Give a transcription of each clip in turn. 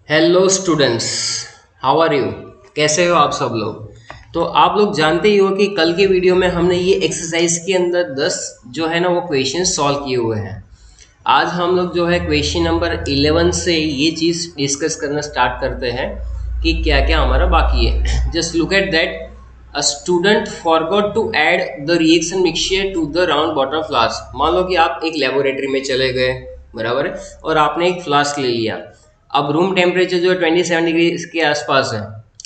Hello students, how are you? कैसे हो आप सब लोग? तो आप लोग जानते ही हो कि कल के वीडियो में हमने ये एक्सरसाइज के अंदर 10 जो है ना वो क्वेश्चन सॉल्व किए हुए हैं। आज हम लोग जो है क्वेश्चन नंबर 11 से ये चीज़ डिस्कस करना स्टार्ट करते हैं कि क्या क्या हमारा बाकी है। Just look at that. A student forgot to add the reaction mixture to the round bottom flask. मान लो कि आप एक लेबोरेटरी में चले गए, बराबर है, और आपने एक फ्लास्क ले लिया। अब रूम टेम्परेचर जो है 27 डिग्री के आसपास है।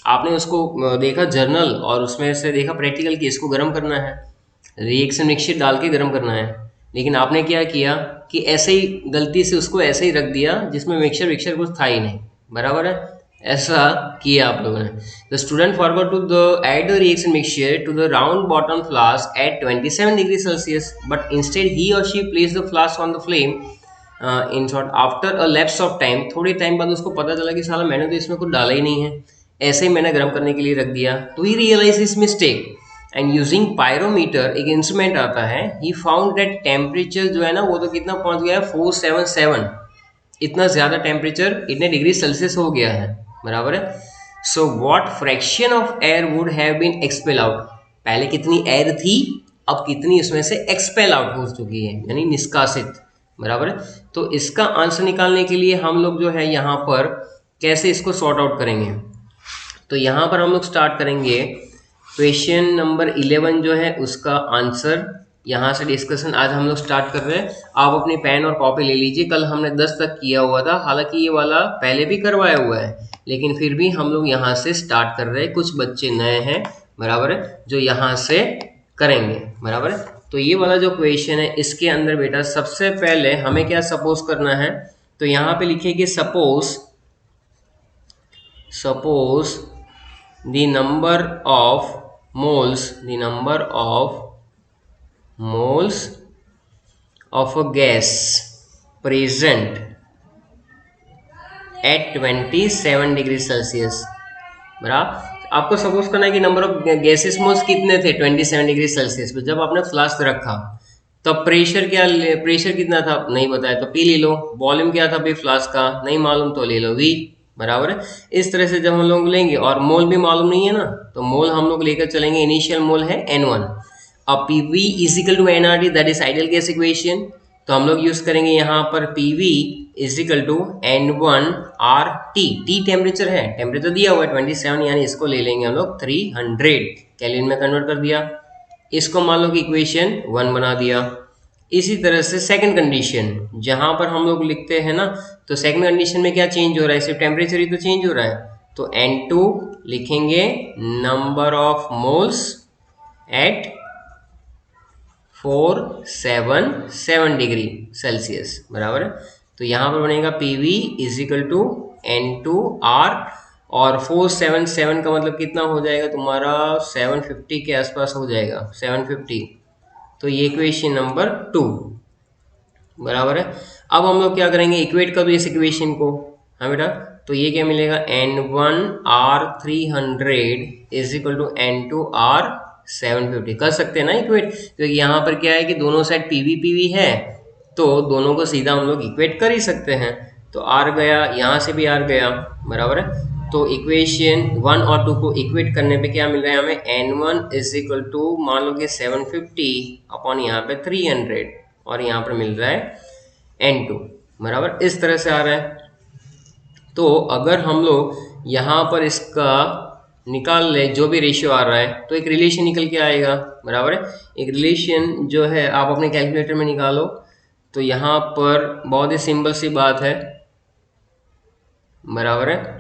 आपने उसको देखा जर्नल, और उसमें से देखा प्रैक्टिकल कि इसको गर्म करना है, रिएक्शन मिक्सचर डाल के गर्म करना है। लेकिन आपने क्या किया कि ऐसे ही गलती से उसको ऐसे ही रख दिया जिसमें मिक्सचर विक्सचर कुछ था ही नहीं, बराबर है। ऐसा किया आप लोगों ने। The student forgot to the add the reaction mixture to the round bottom flask at 27 degree Celsius, but instead he और she place the flask on the flame. In short, after a lapse of time, थोड़ी time बाद उसको पता चला कि साला मैंने तो इसमें कुछ डाला ही नहीं है, ऐसे ही मैंने गर्म करने के लिए रख दिया। तो ही रियलाइज इस मिस्टेक एंड यूजिंग पायरोमीटर, एक इंस्ट्रूमेंट आता है, ही फाउंड दैट टेम्परेचर जो है ना वो तो कितना पहुंच गया है, 477। इतना ज़्यादा टेम्परेचर इतने डिग्री सेल्सियस हो गया है, बराबर है। So what fraction of air would have been expel out. पहले कितनी एयर थी, अब कितनी उसमें से एक्सपेल आउट हो चुकी है, यानी निष्कासित, बराबर है। तो इसका आंसर निकालने के लिए हम लोग जो है यहाँ पर कैसे इसको सॉर्ट आउट करेंगे। तो यहाँ पर हम लोग स्टार्ट करेंगे क्वेश्चन नंबर 11 जो है उसका आंसर। यहाँ से डिस्कशन आज हम लोग स्टार्ट कर रहे हैं। आप अपनी पेन और कॉपी ले लीजिए। कल हमने 10 तक किया हुआ था, हालांकि ये वाला पहले भी करवाया हुआ है, लेकिन फिर भी हम लोग यहाँ से स्टार्ट कर रहे हैं। कुछ बच्चे नए हैं, बराबर है, जो यहाँ से करेंगे, बराबर है। तो ये वाला जो क्वेश्चन है इसके अंदर बेटा सबसे पहले हमें क्या सपोज करना है। तो यहाँ पे लिखिए कि suppose the number of moles of a gas present at 27 degree Celsius, बराबर। आपको सपोज करना है कि नंबर ऑफ गैसेस मोल्स कितने थे 27 डिग्री सेल्सियस पे जब आपने फ्लास्क रखा। तब प्रेशर कितना था नहीं बताया तो पी ले लो। वॉल्यूम क्या था भाई फ्लास्क का नहीं मालूम तो ले लो वी, बराबर है। इस तरह से जब हम लोग लेंगे, और मोल भी मालूम नहीं है ना, तो मोल हम लोग लेकर चलेंगे। इनिशियल मोल है N1। अब PV is equal to nRT, that is ideal gas equation. तो हम लोग यूज करेंगे यहाँ पर PV is equal to N1RT। T temperature है, टेम्परेचर दिया हुआ है 27, यानी इसको ले लेंगे हम लोग 300 केल्विन में कन्वर्ट कर दिया। इसको मान लो कि इक्वेशन 1 बना दिया। इसी तरह से सेकंड कंडीशन जहां पर हम लोग लिखते हैं ना, तो सेकंड कंडीशन में क्या चेंज हो रहा है, सिर्फ टेम्परेचर ही तो चेंज हो रहा है। तो N2 लिखेंगे number of moles at 477 degree Celsius, बराबर है। तो यहाँ पर बनेगा PV इजिकल टू N2R, और 477 का मतलब कितना हो जाएगा तुम्हारा, 750 के आसपास हो जाएगा, 750। तो ये इक्वेशन नंबर 2, बराबर है। अब हम लोग क्या करेंगे, इक्वेट कर दो इस इक्वेशन को। हाँ बेटा, तो ये क्या मिलेगा, N1R 300 is equal to N2R 750। कर सकते हैं ना इक्वेट, क्योंकि यहाँ पर क्या है कि दोनों साइड PV PV है, तो दोनों को सीधा हम लोग इक्वेट कर ही सकते हैं। तो आर गया, यहाँ से भी आर गया, बराबर है। तो इक्वेशन 1 और 2 को इक्वेट करने पे क्या मिल रहा है हमें, N1 इज इक्वल टू मान लो कि 750 अपॉन यहाँ पे 300, और यहाँ पर मिल रहा है N2, बराबर। इस तरह से आ रहा है। तो अगर हम लोग यहाँ पर इसका निकाल ले जो भी रेशियो आ रहा है, तो एक रिलेशन निकल के आएगा, बराबर है। एक रिलेशन जो है आप अपने कैलकुलेटर में निकालो। तो यहाँ पर बहुत ही सिंपल सी बात है, बराबर है।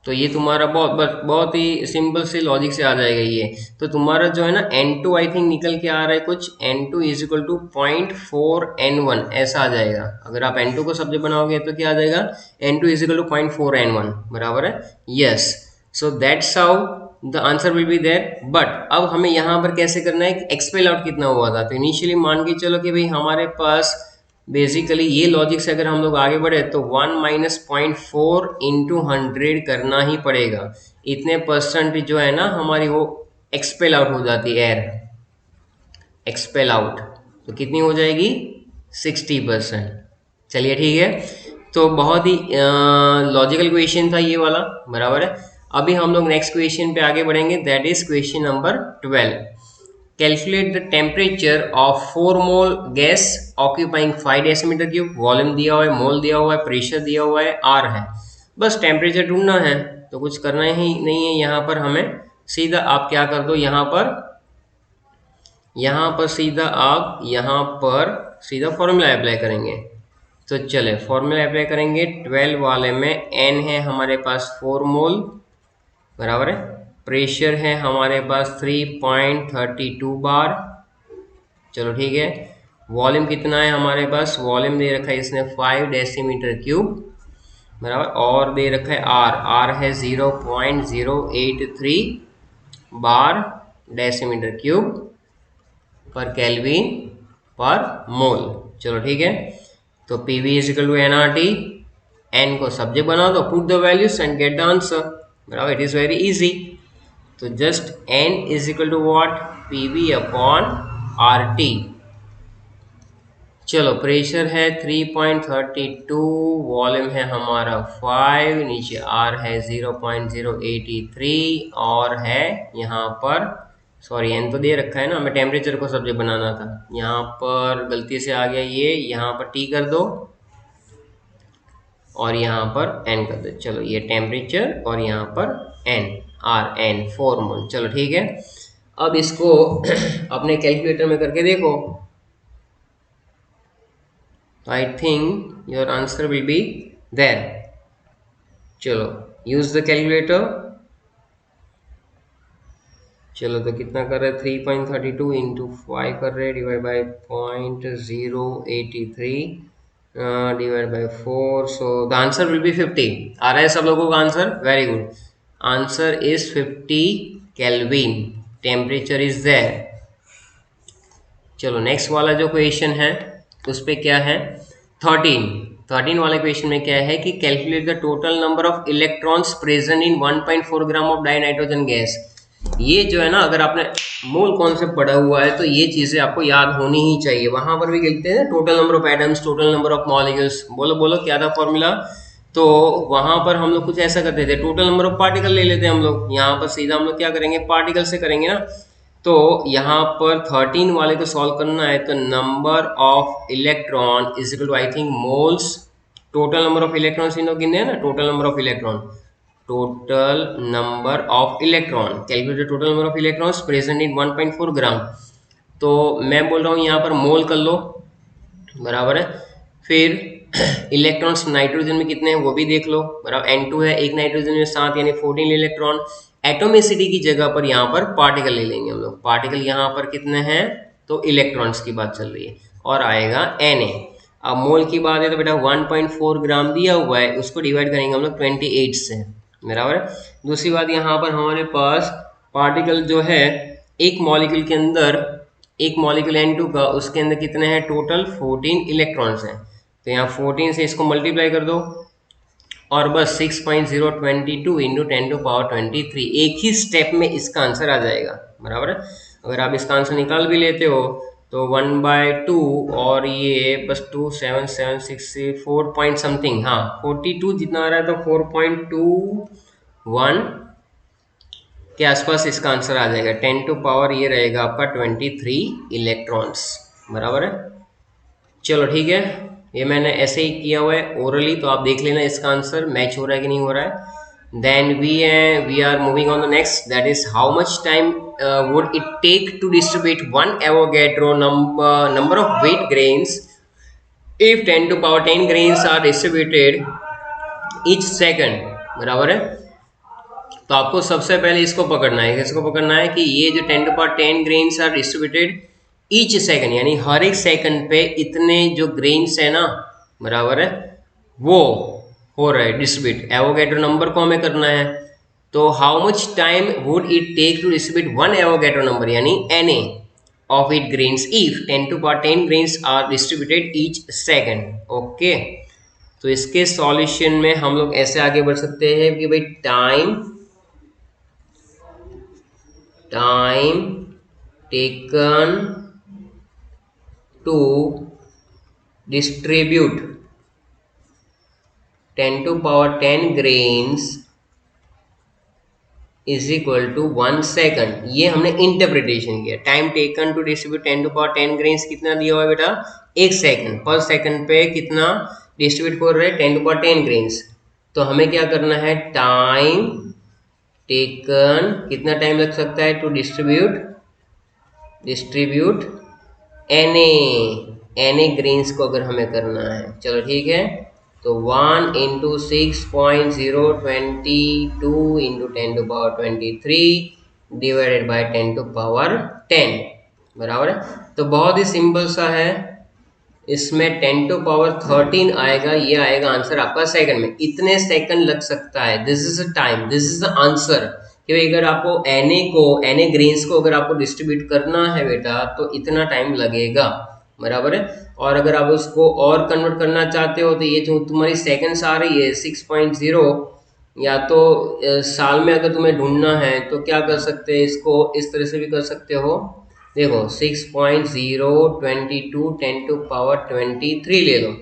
तो ये तुम्हारा बहुत ही सिंपल से लॉजिक से आ जाएगा ये। तो तुम्हारा जो है ना N2 आई थिंक निकल के आ रहा है कुछ, N2 is equal to 0.4N1 ऐसा आ जाएगा। अगर आप N2 को सब्जेक्ट बनाओगे तो क्या आ जाएगा, N2 is equal to 0.4N1, बराबर है। Yes, so that's how the answer will be there. But अब हमें यहाँ पर कैसे करना है कि एक्सपेल आउट कितना हुआ था। तो इनिशियली मान के चलो कि भाई हमारे पास बेसिकली ये लॉजिक से अगर हम लोग आगे बढ़े तो 1 माइनस 0.4 इंटू 100 करना ही पड़ेगा। इतने परसेंट जो है ना हमारी वो एक्सपेल आउट हो जाती है, एयर एक्सपेल आउट। तो कितनी हो जाएगी, 60%। चलिए ठीक है, तो बहुत ही लॉजिकल क्वेश्चन था ये वाला, बराबर है। अभी हम लोग नेक्स्ट क्वेश्चन पे आगे बढ़ेंगे, that is question number 12। Calculate the temperature of 4 mole gas occupying 5 decimetre cube. Volume दिया हुआ है, मोल दिया हुआ है, प्रेशर दिया हुआ है, आर है। बस टेम्परेचर ढूंढना है, तो कुछ करना ही नहीं है यहाँ पर हमें। सीधा आप क्या कर दो, यहाँ पर सीधा आप यहाँ पर सीधा फॉर्मूला अप्लाई करेंगे। तो चले फॉर्मूला अप्लाई करेंगे। 12 वाले में एन है हमारे पास 4 मोल, बराबर है। प्रेशर है हमारे पास 3.32 बार, चलो ठीक है। वॉल्यूम कितना है हमारे पास, वॉल्यूम दे रखा है इसने 5 डेसीमीटर क्यूब, बराबर। और दे रखा है आर है 0.083 बार डेसीमीटर क्यूब पर केल्विन पर मोल, चलो ठीक है। तो P V is equal to N R T, N को सब्जेक्ट बना दो, put the values and get the answer, बराबर। It is very easy. तो just N is equal to what, P V upon R T. चलो pressure है 3.32, volume है हमारा 5, नीचे आर है 0.083 और है यहाँ पर, सॉरी एन तो दे रखा है ना, हमें टेम्परेचर को सब्जेक्ट बनाना था, यहाँ पर गलती से आ गया ये, यहाँ पर टी कर दो और यहाँ पर एन कर दो। चलो ये टेम्परेचर और यहाँ पर एन, आर एन 4 मोल, चलो ठीक है। अब इसको अपने कैलकुलेटर में करके देखो। I think your answer will be there. चलो use the calculator। चलो तो कितना कर रहे हैं, 3.32 इंटू 5 कर रहे हैं, divide by 0.083 divide by 4, so the answer will be 50। आ रहा है सब लोगों का answer, very good. Answer is 50 kelvin, temperature is there. चलो नेक्स्ट वाला जो क्वेश्चन है उस पे क्या है, 13 वाले क्वेश्चन में क्या है कि calculate the total number of electrons present in 1.4 gram of die nitrogen gas. ये जो है ना, अगर आपने मोल कॉन्सेप्ट पढ़ा हुआ है तो ये चीजें आपको याद होनी ही चाहिए। वहां पर भी लिखते हैं total number of atoms, total number of molecules, बोलो बोलो क्या था फॉर्मूला। तो वहां पर हम लोग कुछ ऐसा करते थे, टोटल नंबर ऑफ पार्टिकल ले लेते हैं हम लोग। यहाँ पर सीधा हम लोग क्या करेंगे, पार्टिकल से करेंगे ना। तो यहाँ पर 13 वाले को सॉल्व करना है, तो number of electron is equal to I think moles, total number of electrons इन लोग गिने हैं ना, total number of electron, total number of electron, calculate total number of electrons present in 1.4 gram. तो मैं बोल रहा हूँ यहाँ पर मोल कर लो, बराबर है। फिर इलेक्ट्रॉन्स नाइट्रोजन में कितने हैं वो भी देख लो, बराबर। N2 है, एक नाइट्रोजन में 7 यानी 14 इलेक्ट्रॉन। एटोमिसिटी की जगह पर यहाँ पर पार्टिकल ले लेंगे हम लोग, पार्टिकल यहाँ पर कितने हैं, तो इलेक्ट्रॉन्स की बात चल रही है, और आएगा Na। अब मोल की बात है तो बेटा 1.4 ग्राम दिया हुआ है, उसको डिवाइड करेंगे हम लोग 28 से, बराबर है। दूसरी बात यहाँ पर हमारे पास पार्टिकल जो है, एक मॉलिक्यूल के अंदर, एक मॉलिक्यूल N2 का, उसके अंदर कितने हैं, टोटल 14 इलेक्ट्रॉन्स हैं। तो यहाँ 14 से इसको मल्टीप्लाई कर दो और बस 6.022 इंटू 10 टू पावर 23, एक ही स्टेप में इसका आंसर आ जाएगा, बराबर है। अगर आप इसका आंसर निकाल भी लेते हो तो 1/2 और ये बस 2 7 7 6 4 पॉइंट समथिंग, हाँ 42 जितना आ रहा है, तो 4.21 के आसपास इसका आंसर आ जाएगा। 10 टू पावर ये रहेगा आपका 23 इलेक्ट्रॉन्स, बराबर है। चलो ठीक है, ये मैंने ऐसे ही किया हुआ है ओरली, तो आप देख लेना इसका आंसर मैच हो रहा है कि नहीं हो रहा है। Then we are moving on the next, that is how much time would it take to distribute 1 Avogadro number of weight grains if 10 to power 10 grains are distributed each second, बराबर है। तो आपको सबसे पहले इसको पकड़ना है, इसको पकड़ना है कि ये जो 10 to power 10 grains are distributed each second, यानी हर एक सेकंड पे इतने जो ग्रेन्स है ना, बराबर है, वो हो रहा है डिस्ट्रीब्यूट। एवोगैड्रो नंबर को हमें करना है, तो how much time would it take to distribute 1 Avogadro number यानी Na of it grains if 10 to power 10 grains are distributed each second। Okay, तो इसके सॉल्यूशन में हम लोग ऐसे आगे बढ़ सकते हैं कि भाई time taken to distribute 10⁻10 grains is equal to 1 second. ये हमने इंटरप्रिटेशन किया। Time taken to distribute 10⁻10 grains कितना दिया हुआ है बेटा? 1 सेकंड। पर सेकंड पे कितना डिस्ट्रीब्यूट कर रहे हैं? 10⁻10 ग्रेन्स। तो हमें क्या करना है? टाइम टेकन, कितना टाइम लग सकता है टू डिस्ट्रीब्यूट एन ग्रेन्स को अगर हमें करना है। चलो ठीक है, तो 1 इंटू 6.022 इंटू 10⁻23 डिवाइडेड बाई 10⁻10 बराबर है। तो बहुत ही सिंपल सा है, इसमें 10⁻13 आएगा, ये आएगा आंसर आपका सेकंड में। इतने सेकंड लग सकता है, this is a time, this is the answer. कि अगर आपको एन ग्रेन्स को अगर आपको डिस्ट्रीब्यूट करना है बेटा तो इतना टाइम लगेगा बराबर है। और अगर आप उसको और कन्वर्ट करना चाहते हो तो ये जो तुम्हारी सेकंड्स आ रही है 6.0, या तो साल में अगर तुम्हें ढूंढना है तो क्या कर सकते हैं, इसको इस तरह से भी कर सकते हो। देखो 6.022 10⁻23 ले लो,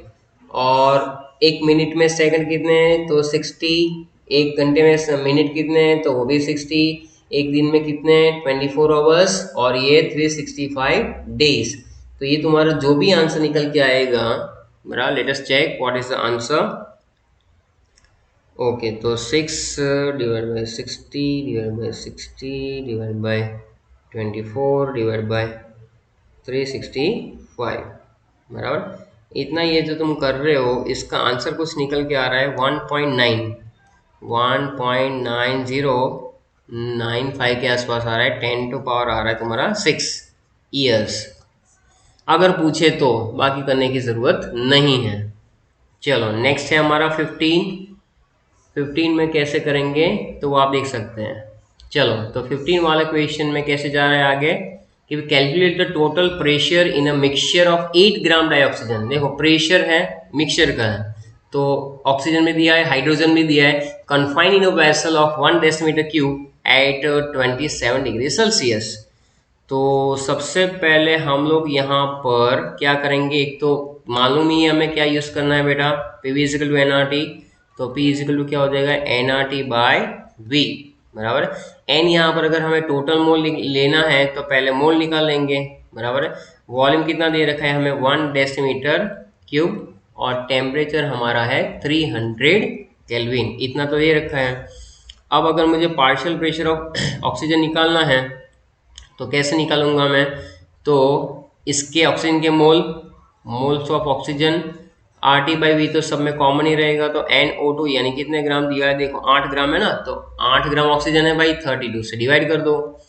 और एक मिनट में सेकंड कितने हैं तो 60, एक घंटे में मिनट कितने हैं तो वो भी 60, एक दिन में कितने 24 आवर्स, और ये 365 डेज। तो ये तुम्हारा जो भी आंसर निकल के आएगा, बराबर। Let us check what is the answer. Okay, तो 6 divide by 60 divide by 60 divide by 24 divide by 365 बराबर। इतना ये जो तुम कर रहे हो इसका आंसर कुछ निकल के आ रहा है 1.9095 के आसपास आ रहा है। 10 टू पावर आ रहा है तुम्हारा 6 ईयर्स, अगर पूछे तो, बाकी करने की ज़रूरत नहीं है। चलो नेक्स्ट है हमारा 15 में कैसे करेंगे तो वो आप देख सकते हैं। चलो तो 15 वाले क्वेश्चन में कैसे जा रहा है आगे कि calculate the total pressure in a mixture of 8 gram dioxygen. देखो प्रेशर है, मिक्सचर का है, तो ऑक्सीजन भी दिया है, हाइड्रोजन भी दिया है। Confine in a vessel of 1 decimetre cube at 27 degree Celsius. तो सबसे पहले हम लोग यहाँ पर क्या करेंगे, एक तो मालूम ही है हमें क्या यूज करना है बेटा, PV इजिकल टू NRT। तो P इजिकल टू क्या हो जाएगा NRT बाय V बराबर। एन यहाँ पर अगर हमें टोटल मोल लेना है तो पहले मोल निकाल लेंगे बराबर। वॉल्यूम कितना दे रखा है हमें 1 डेसीमीटर क्यूब, और टेम्परेचर हमारा है 300 केल्विन, इतना तो दे रखा है। अब अगर मुझे पार्शियल प्रेशर ऑफ ऑक्सीजन निकालना है तो कैसे निकालूंगा मैं, तो इसके ऑक्सीजन के moles of oxygen RT by V तो सब में कॉमन ही रहेगा, तो NO2 यानी कितने ग्राम दिया है, देखो 8 ग्राम है ना, तो 8 ग्राम ऑक्सीजन है भाई, 32 से डिवाइड कर दो।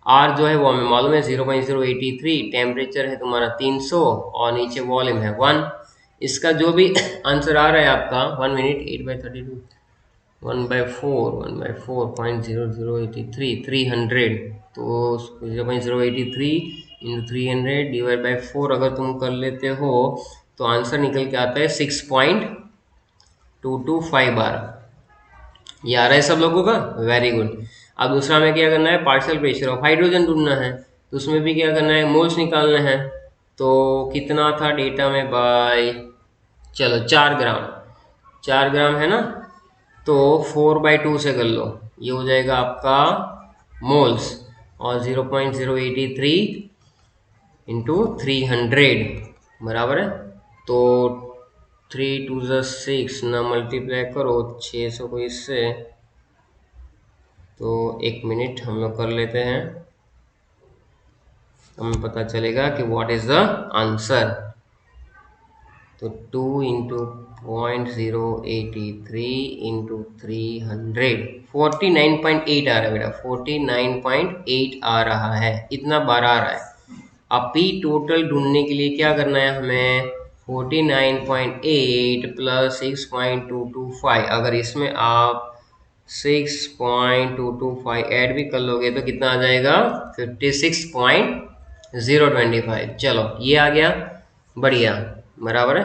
R जो है वो हमें मालूम है 0.083, टेम्परेचर है तुम्हारा 300, और नीचे वॉल्यूम है 1। इसका जो भी आंसर आ रहा है आपका 1 मिनट 8/32 1/4.0083 300, तो 0.083 इंटू 300 डिवाइड बाई 4 अगर तुम कर लेते हो तो आंसर निकल के आता है 6.225 बार। ये आ रहा है सब लोगों का, वेरी गुड। अब दूसरा में क्या करना है, पार्शियल प्रेशर ऑफ हाइड्रोजन ढूंढना है, तो उसमें भी क्या करना है, मोल्स निकालना है। तो कितना था डेटा में बाय, चलो 4 ग्राम है ना, तो 4/2 से कर लो, ये हो जाएगा आपका मोल्स, और 0.083 इंटू 300 बराबर है। तो 3 2 6 ना मल्टीप्लाई करो 600 को इससे, तो एक मिनट हम लोग कर लेते हैं, हमें पता चलेगा कि व्हाट इज द आंसर। तो 2 इंटू 0.083 इंटू 300 49.8 आ रहा है बेटा, 49.8 आ रहा है, इतना बार आ रहा है। अब P टोटल ढूंढने के लिए क्या करना है हमें, 49.8 प्लस 6.225, अगर इसमें आप 6.225 ऐड भी कर लोगे तो कितना आ जाएगा 56.025। चलो ये आ गया, बढ़िया बराबर है।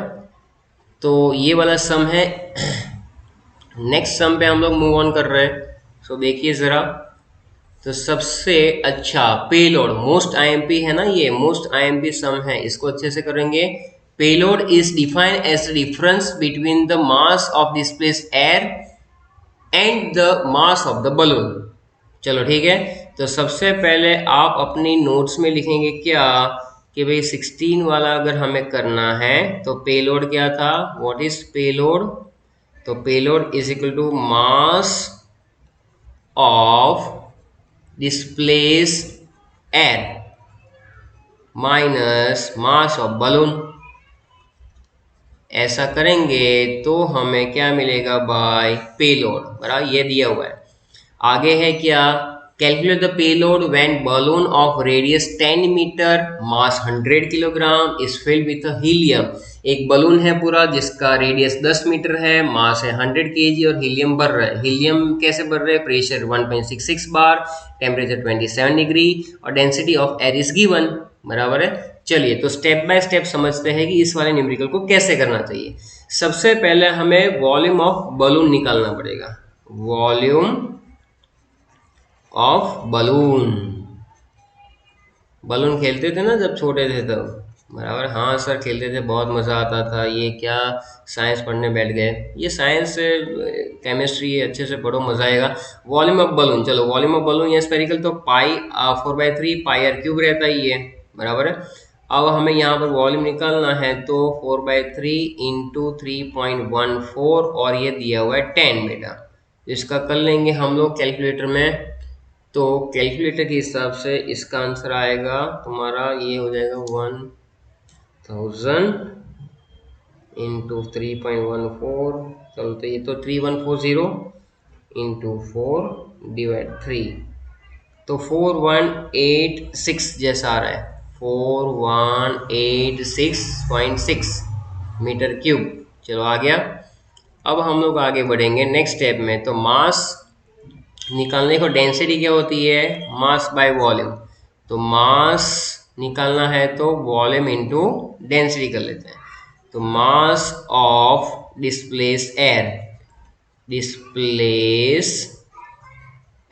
तो ये वाला सम है। नेक्स्ट सम पे हम लोग मूव ऑन कर रहे हैं। सो देखिए ज़रा, तो सबसे अच्छा पेलोड, मोस्ट आईएमपी है ना, ये मोस्ट आईएमपी सम है, इसको अच्छे से करेंगे। payload is defined as the difference between the mass of displaced air and the mass of the balloon। चलो ठीक है, तो सबसे पहले आप अपनी नोट्स में लिखेंगे क्या कि भाई 16 वाला अगर हमें करना है तो पेलोड क्या था, व्हाट इज पेलोड, तो payload is equal to mass of displace air minus mass of balloon. ऐसा करेंगे तो हमें क्या मिलेगा बाय पेलोड, बराबर ये दिया हुआ है। आगे है क्या, calculate the payload when balloon of radius 10 metre mass 100 kilogram is filled with helium. एक बलून है पूरा जिसका रेडियस 10 मीटर है, मास है 100 केजी और हीलियम भर रहा है। हीलियम कैसे भर रहे हैं, प्रेशर 1.66 बार, टेम्परेचर 27 डिग्री और density of air is given, बराबर है। चलिए तो स्टेप बाय स्टेप समझते हैं कि इस वाले न्यूमेरिकल को कैसे करना चाहिए। सबसे पहले हमें वॉल्यूम ऑफ बलून निकालना पड़ेगा, वॉल्यूम ऑफ बलून। बलून खेलते थे ना जब छोटे थे तब, बराबर, हाँ सर खेलते थे, बहुत मज़ा आता था। ये क्या साइंस पढ़ने बैठ गए, ये साइंस केमिस्ट्री अच्छे से पढ़ो, मज़ा आएगा। वॉल्यूम ऑफ बलून, चलो वॉल्यूम ऑफ बलून या स्फेरिकल तो पाई 4/3 पाई आर क्यूब रहता है ये, बराबर है। अब हमें यहाँ पर वॉल्यूम निकालना है तो 4/3 इंटू 3.14 और ये दिया हुआ है 10 बेटा। इसका कर लेंगे हम लोग कैलकुलेटर में, तो कैलकुलेटर के हिसाब से इसका आंसर आएगा तुम्हारा, ये हो जाएगा 1000 इंटू 3.14, चलो तो ये तो 3140 इंटू 4 डिवाइड 3, तो 4186 जैसा आ रहा है, 4186.6 मीटर क्यूब। चलो आ गया। अब हम लोग आगे बढ़ेंगे नेक्स्ट स्टेप में, तो मास निकालने को डेंसिटी क्या होती है, मास बाय वॉल्यूम। तो मास निकालना है तो वॉल्यूम इनटू डेंसिटी कर लेते हैं। तो मास of displace air, displace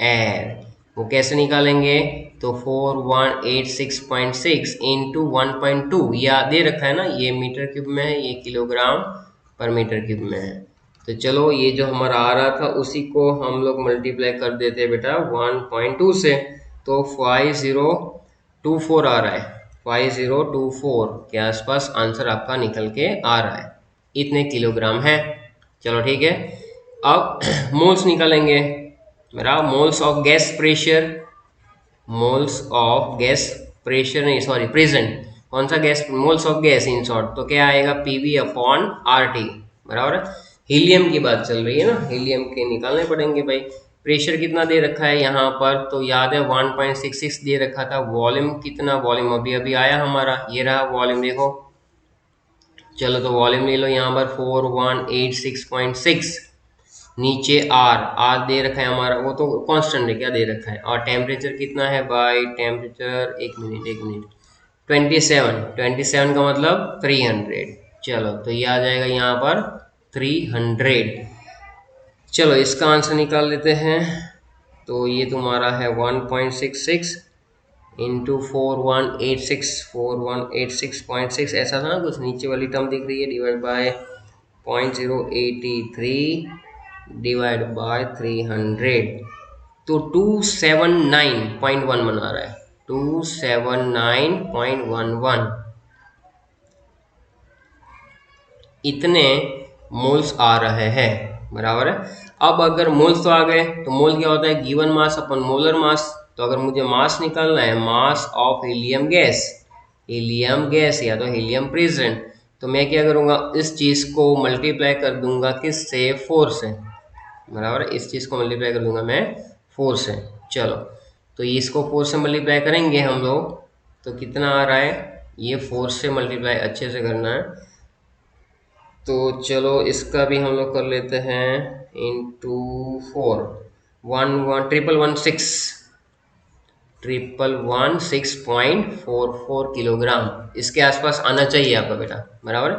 air वो कैसे निकालेंगे, तो 4186.6 इंटू 1.2, या दे रखा है ना, ये मीटर क्यूब में है, ये किलोग्राम पर मीटर क्यूब में है। तो चलो ये जो हमारा आ रहा था उसी को हम लोग मल्टीप्लाई कर देते हैं बेटा 1.2 से, तो 5024 आ रहा है, 5024 के आसपास आंसर आपका निकल के आ रहा है, इतने किलोग्राम है। चलो ठीक है, अब मोल्स निकालेंगे मेरा, moles of gas pressure, moles of gas pressure नहीं सॉरी प्रेजेंट, कौन सा gas, moles of gas in short, तो क्या आएगा PV अपॉन RT, बराबर है। हीलियम की बात चल रही है ना, हीलियम के निकालने पड़ेंगे भाई। प्रेशर कितना दे रखा है यहाँ पर, तो याद है 1.66 दे रखा था। वॉल्यूम कितना, वॉल्यूम अभी अभी आया हमारा, ये रहा वॉल्यूम देखो। चलो तो वॉल्यूम ले लो यहाँ पर 4186.6, नीचे आर दे रखा है हमारा, वो तो कांस्टेंट है, क्या दे रखा है। और टेम्परेचर कितना है भाई, टेम्परेचर एक मिनट 27 का मतलब 300। चलो तो ये आ जाएगा यहाँ पर 300। चलो इसका आंसर निकाल लेते हैं, तो ये तुम्हारा है 1.66 इंटू 4186 ऐसा था ना कुछ, नीचे वाली टर्म दिख रही है, डिवाइड बाय 0.083 डिवाइड बाय 300, तो 279.11 आ रहा है, 279.11 इतने मोल्स आ रहे हैं, बराबर है। अब अगर मोल्स तो आ गए, तो मोल क्या होता है, गिवन मास अपन मोलर मास। तो अगर मुझे मास निकालना है, mass of helium gas, helium gas या तो हीलियम प्रेजेंट, तो मैं क्या करूँगा, इस चीज़ को मल्टीप्लाई कर दूंगा किससे, 4 से, बराबर है। इस चीज़ को मल्टीप्लाई कर दूंगा मैं 4 से। चलो तो इसको 4 से मल्टीप्लाई करेंगे हम लोग, तो कितना आ रहा है, ये 4 से मल्टीप्लाई अच्छे से करना है। तो चलो इसका भी हम लोग कर लेते हैं इंटू 4, 116.44 किलोग्राम, इसके आसपास आना चाहिए आपका बेटा, बराबर।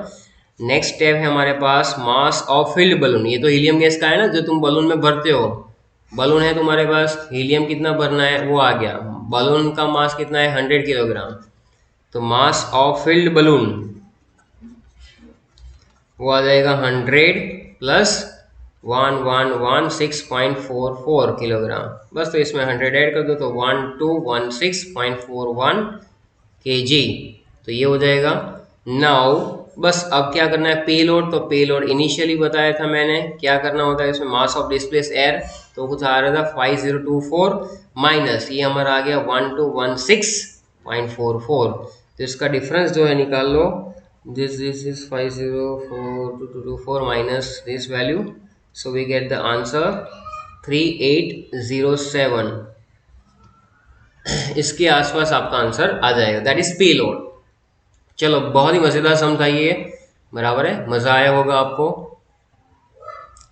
नेक्स्ट स्टेप है हमारे पास मास ऑफ फिल्ड बलून। ये तो हीलियम गैस का है ना जो तुम बलून में भरते हो, बलून है तुम्हारे पास, हीलियम कितना भरना है वो आ गया, बलून का मास कितना है 100 किलोग्राम। तो मास ऑफ फिल्ड बलून वो आ जाएगा 100 प्लस 1116.44 किलोग्राम। बस तो इसमें 100 ऐड कर दो तो 1216.41 kg, तो ये हो जाएगा। नाउ बस अब क्या करना है, पेलोड। तो पेलोड इनिशियली बताया था मैंने, क्या करना होता है इसमें, मास ऑफ डिस्प्लेस एयर, तो कुछ आ रहा था 5024 माइनस ये हमारा आ गया 1216.44, तो इसका डिफरेंस जो है निकाल लो। This is 504224 minus this value, so we get the answer 3807। इसके आसपास आपका आंसर आ जाएगा, दैट इज पेलोड। चलो बहुत ही मजेदार सम था ये, बराबर है, मजा आया होगा आपको।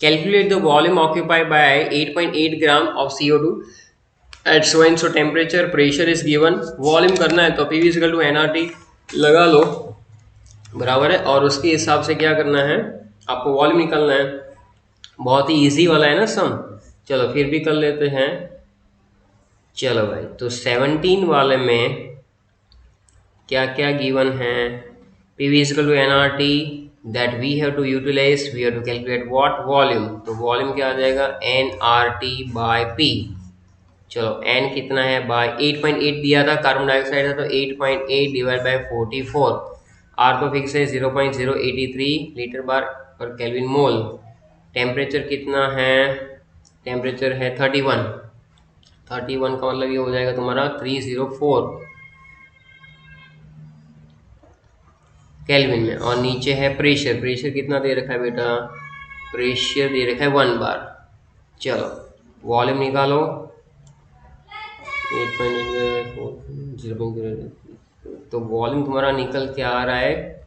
Calculate the volume occupied by 8.8 gram of CO2 at so and so temperature, pressure is given. Volume करना है तो PV इक्वल टू nRT लगा लो, बराबर है, और उसके हिसाब से क्या करना है, आपको वॉल्यूम निकालना है। बहुत ही इजी वाला है ना सम, चलो फिर भी कर लेते हैं। चलो भाई, तो 17 वाले में क्या क्या गिवन है, PV is equal to nRT, that we have to utilize, we have to calculate what, volume। तो वॉल्यूम क्या आ जाएगा, nRT by P। चलो n कितना है, बाय 8.8 दिया था, कार्बन डाइऑक्साइड था तो 8.8 डिवाइड बाय 44, R तो फिक्स है 0.083 लीटर बार पर केल्विन मोल। टेम्परेचर कितना है, टेम्परेचर है 31 का मतलब ये हो जाएगा तुम्हारा 304 केल्विन में। और नीचे है प्रेशर, प्रेशर कितना दे रखा है बेटा, प्रेशर दे रखा है 1 बार। चलो वॉल्यूम निकालो, 8.8 तो वॉल्यूम तुम्हारा निकल के आ रहा है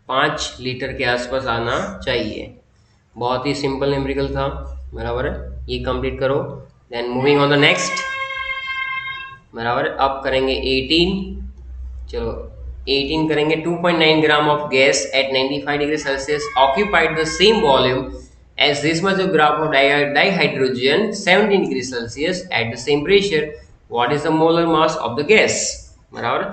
5 लीटर के आसपास आना चाहिए। बहुत ही सिंपल न्यूमेरिकल था, बराबर है, ये कंप्लीट करो। Then moving on the next, बराबर है, अब करेंगे 18। चलो 18 करेंगे। 2.9 gram of gas at 95 degree Celsius occupied the same volume as this much of gram of dihydrogen 17 degree Celsius at the same pressure, what is the molar mass of the gas, बराबर।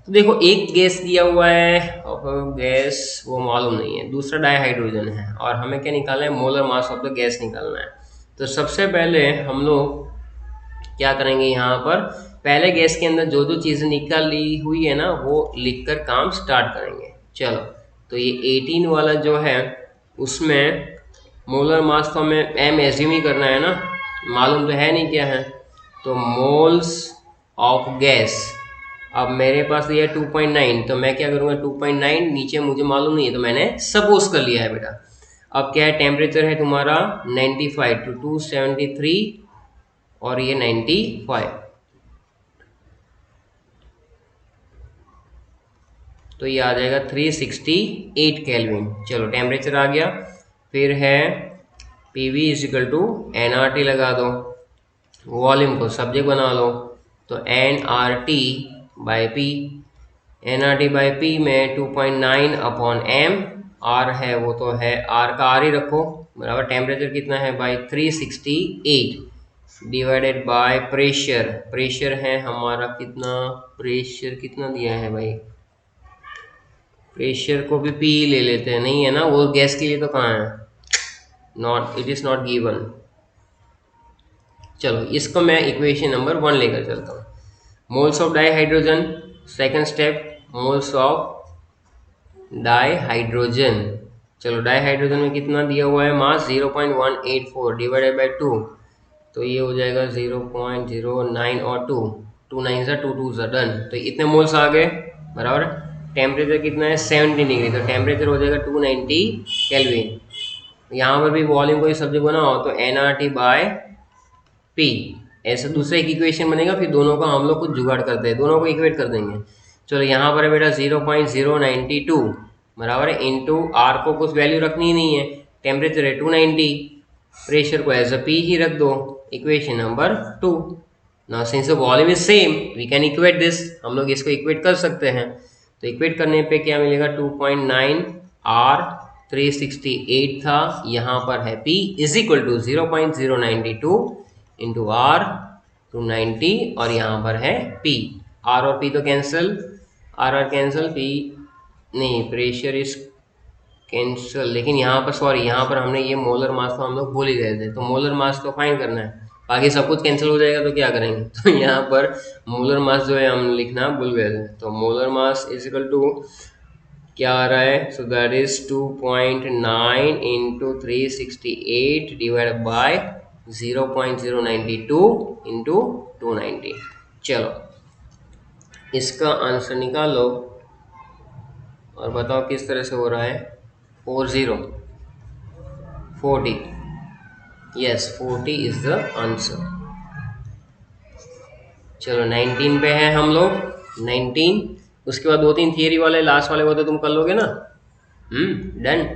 तो देखो एक gas दिया हुआ है और gas वो मालूम नहीं है, दूसरा डाइहाइड्रोजन है, और हमें क्या निकालना है, molar mass of the gas निकालना है। तो सबसे पहले हम लोग क्या करेंगे, यहाँ पर पहले गैस के अंदर जो जो चीज़ें निकाली हुई है ना वो लिखकर काम स्टार्ट करेंगे। चलो तो ये 18 वाला जो है उसमें मोलर मास तो हमें एम एज्यूम ही करना है ना, मालूम तो है नहीं क्या है, तो मोल्स ऑफ गैस। अब मेरे पास ये 2.9, तो मैं क्या करूँगा, 2.9 नीचे मुझे मालूम नहीं है तो मैंने सपोज कर लिया है बेटा। अब क्या है, टेम्परेचर है तुम्हारा 95 to 273 और ये 95, तो ये आ जाएगा 368 केल्विन। चलो टेम्परेचर आ गया, फिर है PV is equal to nRT लगा दो, वॉल्यूम को सब्जेक्ट बना लो, तो nRT by P, nRT by P में 2.9 अपॉन m, R है वो तो है, R का R ही रखो, बराबर। टेम्परेचर कितना है by 368 divided by pressure, pressure है हमारा कितना, प्रेशर कितना दिया है भाई, प्रेशर को भी पी ले लेते हैं, नहीं है ना वो गैस के लिए, तो कहाँ है, not, it is not given. चलो इसको मैं इक्वेशन नंबर 1 लेकर चलता हूँ। Moles of dihydrogen, second step, moles of dihydrogen. चलो डाइहाइड्रोजन में कितना दिया हुआ है, मास 0.184 डिवाइडेड बाई 2, तो ये हो जाएगा 0.09 और 2 9 सा 2 2 सा डन, तो इतने मोल्स आ गए, बराबर। टेम्परेचर कितना है 17 डिग्री, तो टेम्परेचर हो जाएगा 290 केल्विन। यहाँ पर भी वॉल्यूम को सब्जेक्ट बनाओ तो nRT बाय P, ऐसे दूसरा एक इक्वेशन बनेगा, फिर दोनों का हम लोग कुछ जुगाड़ करते हैं, दोनों को इक्वेट कर देंगे। चलो यहाँ पर है बेटा 0.092, बराबर है, इंटू R को कुछ वैल्यू रखनी नहीं है, टेम्परेचर है 290, प्रेशर को एज अ P ही रख दो, equation number 2। Now since the volume is same we can equate this, हम लोग इसको इक्वेट कर सकते हैं। तो इक्वेट करने पे क्या मिलेगा, 2.9 R 368 था, यहाँ पर है P is equal to 0.092 into R 290, और यहाँ पर है P, R और P तो कैंसिल, R कैंसिल, P नहीं, प्रेशर इज कैंसिल, लेकिन यहाँ पर सॉरी, यहाँ पर हमने ये मोलर मास तो हम लोग भूल ही गए थे, तो मोलर मास तो फाइंड करना है, बाकी सब कुछ कैंसिल हो जाएगा तो क्या करेंगे। तो यहाँ पर मोलर मास जो है हम लिखना भूल गए थे, तो molar mass is equal to क्या आ रहा है, so that is 2.9 into 368 divide by 0.092 into 290। चलो इसका आंसर निकालो और बताओ किस तरह से हो रहा है। 40 यस 40 इज द आंसर। चलो 19 पे है हम लोग, 19। उसके बाद 2-3 थियरी वाले लास्ट वाले होते तुम कर लोगे ना। Done.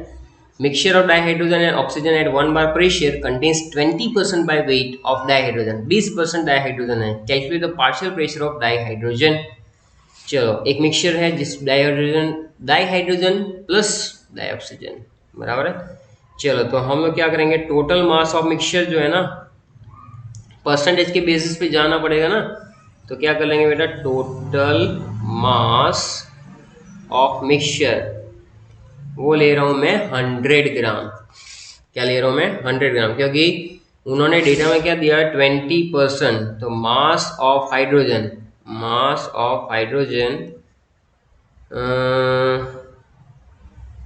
Mixture of dihydrogen and oxygen at 1 bar pressure contains 20% by weight of dihydrogen. 20% dihydrogen है। Calculate the partial pressure of dihydrogen. चलो एक मिक्सचर है जिस डाइहाइड्रोजन प्लस डाइऑक्सीजन बराबर है। चलो तो हम लोग क्या करेंगे, टोटल मास ऑफ मिक्सचर जो है ना, परसेंटेज के बेसिस पे जाना पड़ेगा ना, तो क्या कर लेंगे बेटा, टोटल मास ऑफ मिक्सचर वो ले रहा हूं मैं 100 ग्राम। क्या ले रहा हूं मैं, 100 ग्राम, क्योंकि उन्होंने डेटा में क्या दिया है 20%, तो mass of hydrogen, mass of hydrogen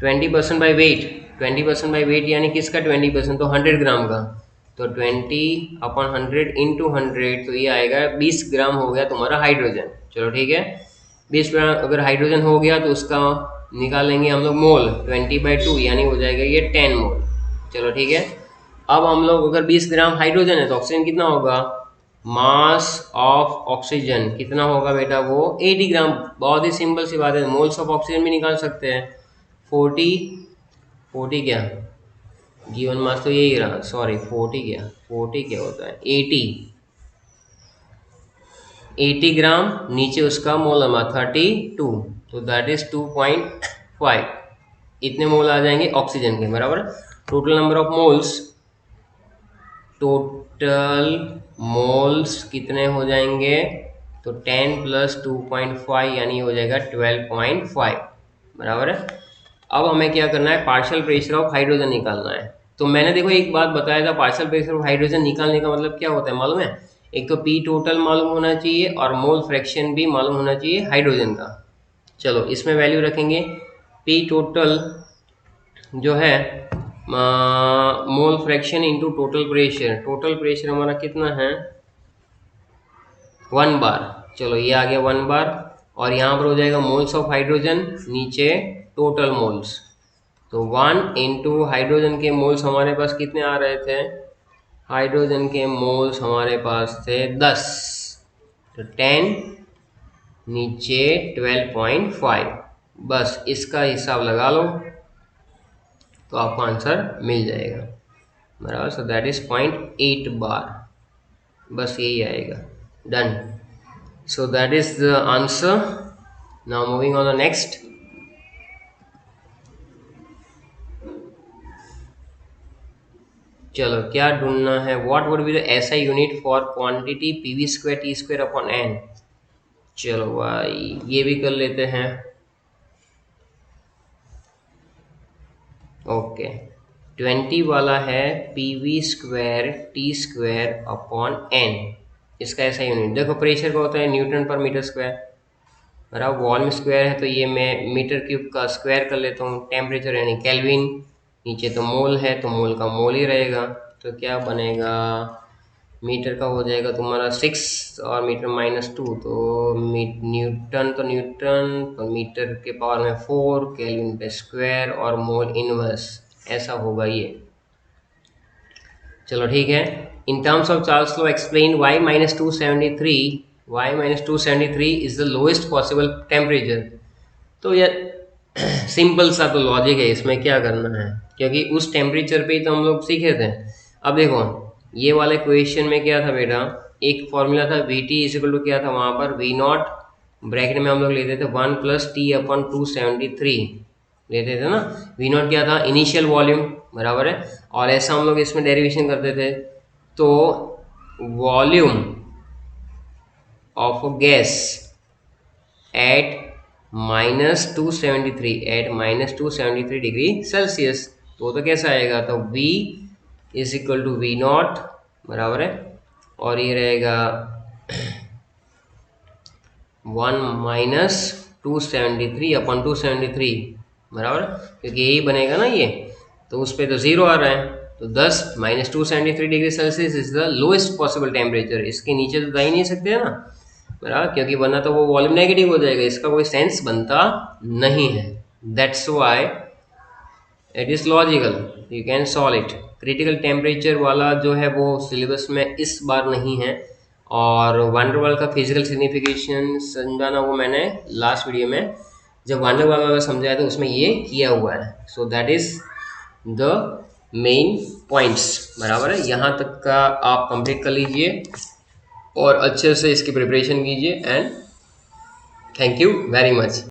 20% by wait, 20% by wait यानी किसका 20%, तो 100 ग्राम का, तो 20/100 इंटू 100, तो ये आएगा 20 ग्राम हो गया तुम्हारा हाइड्रोजन। चलो ठीक है, 20 ग्राम अगर हाइड्रोजन हो गया तो उसका निकाल लेंगे हम लोग मोल, 20/2 यानी हो जाएगा ये 10 मोल। चलो ठीक है, अब हम लोग अगर 20 ग्राम हाइड्रोजन है तो ऑक्सीजन कितना होगा, मास ऑफ ऑक्सीजन कितना होगा बेटा, वो 80 ग्राम। बहुत ही सिंपल सी बात है, मोल्स ऑफ ऑक्सीजन भी निकाल सकते हैं। 40 क्या, जीवन मास तो यही रहा, सॉरी 40 क्या होता है, 80 ग्राम, नीचे उसका मोल नंबर 32, तो दैट इज 2.5, इतने मोल आ जाएंगे ऑक्सीजन के बराबर। Total number of moles, total moles कितने हो जाएंगे, तो 10 + 2.5 यानी हो जाएगा 12.5 बराबर है। अब हमें क्या करना है, पार्शियल प्रेशर ऑफ हाइड्रोजन निकालना है। तो मैंने देखो एक बात बताया था, पार्शियल प्रेशर ऑफ हाइड्रोजन निकालने का मतलब क्या होता है मालूम है, एक तो पी टोटल मालूम होना चाहिए और मोल फ्रैक्शन भी मालूम होना चाहिए हाइड्रोजन का। चलो इसमें वैल्यू रखेंगे, पी टोटल जो है mole fraction into total pressure, total pressure हमारा कितना है 1 बार। चलो ये आ गया 1 बार, और यहाँ पर हो जाएगा मोल्स ऑफ हाइड्रोजन, नीचे टोटल मोल्स, तो 1 इंटू हाइड्रोजन के मोल्स हमारे पास कितने आ रहे थे, हाइड्रोजन के मोल्स हमारे पास थे 10, तो 10 नीचे 12.5, बस इसका हिसाब लगा लो तो आपको आंसर मिल जाएगा बराबर। सो दैट इज 0.8 बार, बस यही आएगा। Done, so that is the answer. Now moving on the next. चलो क्या ढूंढना है, what would be the SI unit for quantity pv²t²/n। चलो भाई ये भी कर लेते हैं। ओके 20 वाला है pv²t²/n, इसका ऐसा यूनिट देखो, प्रेशर का होता है न्यूटन पर मीटर स्क्वायर बराबर, वॉल्यूम स्क्वायर है तो ये मैं मीटर क्यूब का स्क्वायर कर लेता हूँ, टेम्परेचर यानी केल्विन, नीचे तो मोल है तो मोल का मोल ही रहेगा, तो क्या बनेगा, मीटर का हो जाएगा तुम्हारा 6 और मीटर -2, तो न्यूटन तो न्यूटन, तो मीटर के पावर में 4, केल्विन पे स्क्वायर और मोल इनवर्स, ऐसा होगा ये। चलो ठीक है, in terms of Charles law explain y-273 is the lowest possible temperature. तो यार सिंपल सा तो लॉजिक है, इसमें क्या करना है, क्योंकि उस टेम्परेचर पे ही तो हम लोग सीखे थे। अब देखो ये वाले क्वेश्चन में क्या था बेटा, एक फॉर्मूला था Vt = क्या था वहाँ पर V0, ब्रैकेट में हम लोग लेते थे 1 + T/273 लेते थे ना। V0 क्या था, इनिशियल वॉल्यूम बराबर है, और ऐसा हम लोग इसमें डेरिवेशन करते थे, तो volume of gas at -273 at -273 degree Celsius. तो कैसा आएगा, तो V is equal to V0 बराबर है, और ये रहेगा 1 -273/273 बराबर, क्योंकि यही बनेगा ना ये, तो उस पर तो ज़ीरो आ रहा है। तो 10 -273 degree Celsius is the lowest possible temperature. इसके नीचे तो जा ही नहीं सकते है ना, बराबर, क्योंकि वरना तो वो वॉल्यूम नेगेटिव हो जाएगा, इसका कोई सेंस बनता नहीं है। That's why it is logical, you can solve it. Critical temperature वाला जो है वो सिलेबस में इस बार नहीं है, और वंडरवॉल का फिजिकल सिग्निफिकेशन समझाना वो मैंने लास्ट वीडियो में जब वंडरवॉल वाला समझाया था उसमें ये किया हुआ है। So that is the main points, बराबर है। यहाँ तक का आप कंप्लीट कर लीजिए और अच्छे से इसकी प्रिपरेशन कीजिए, and thank you very much.